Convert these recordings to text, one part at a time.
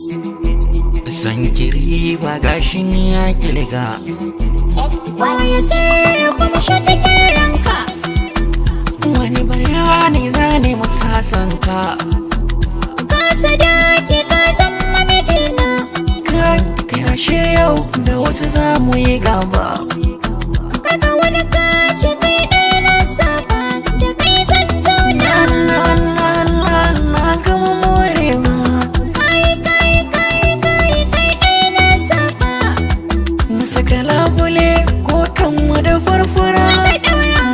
San riba gashin ya kilga. Waye sarrafa mashi cikin ranka? Wani bayani zane musasanta. Ka sadaki ka zama mijina. Kai yashe yau da wasu za mu yi gaba. Karka wani kace kai ɗaya na saba, da kai zan zauna. Na gama morewa. Kai ɗaya na saba. Na saka labule ko kanmu da farfara.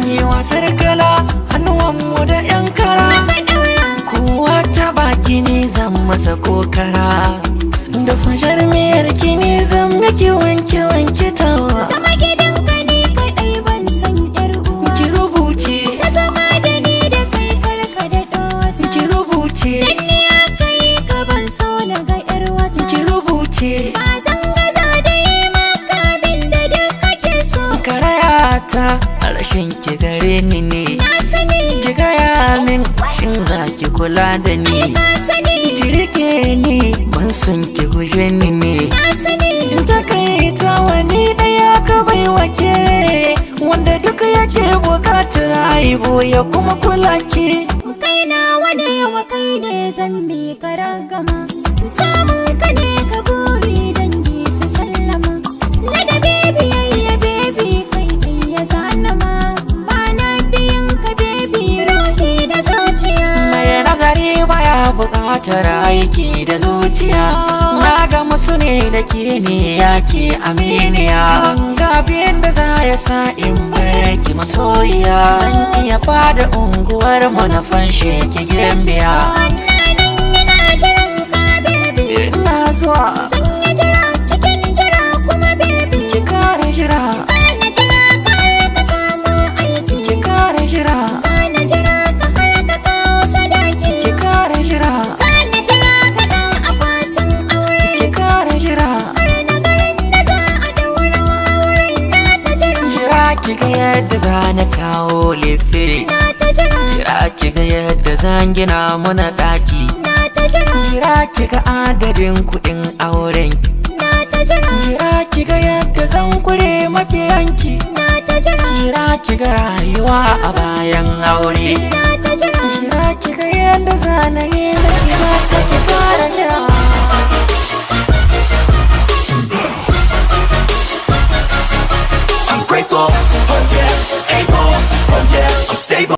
Yi wasar gala hannuwanmu da yan kara. Kowa ta baki ne zan masa kokara. Da fajar miyar kini zan miki wanke tawa. Zama gidanka ne kaɗai ban san ƴar uwa. Ki rubuce. Ka zama da ni da kai karka da ɗota. Ki rubuce. Dan ni aka yi ka ban so na ga ƴar wata. Ki rubuce. Ba zan gaza da yi maka abin da duk kake so. Karayata rashin ki gare ni ne. Na sani. Ki gaya min shin za ki kula da ni. Na sani. Ki rike ni ban son ki guje ni ne. Na sani. In takaita wani ɗaya ka bai wake, wanda duk yake bukatar haihu ya kuma kula ki. Kai na wani yawa kai ne zan bi ka ragama. Samun ka ne ka buri dangi su sallama. Ladabi biyayya bebi kai ɗaya zanama. Ba na biyan ka bebi ruhi da zuciya. Mai nazari baya bukatar aiki da zuciya. Na ga musu ne da ke ne yake aminiya. Ga biyan da za ya sa in barki masoyiya. Zan iya fada unguwar mu na fanshe ki gimbiya. Wannan yana jiran ka bebi. Ina zuwa Zan yi jira cikin jira kuma bebi. ki kare jira. Zana jira ka har ka samu aiki. Ki kare jira. Zana jira ka har ka kawo sadaki. Ki kare jira. Zana jira ka da akwatin aure. Ki kare jira. Har na garin da za a daura auren na ta jira. Jira ki ga yadda za na kawo lefe. Na ta jira. Jira ki ga yadda zan gina muna ɗaki. Na ta jira. Jira ki ga adadin kuɗin auren. Na ta jira. Jira ki ga yadda zan kure maki yanki. Na ta jira. Jira ki ga rayuwa a bayan aure. Na ta jira. Jira ki ga yadda zana yi maki mata ki fara jira. I'm grateful, oh yeah, able, oh yeah, I'm stable.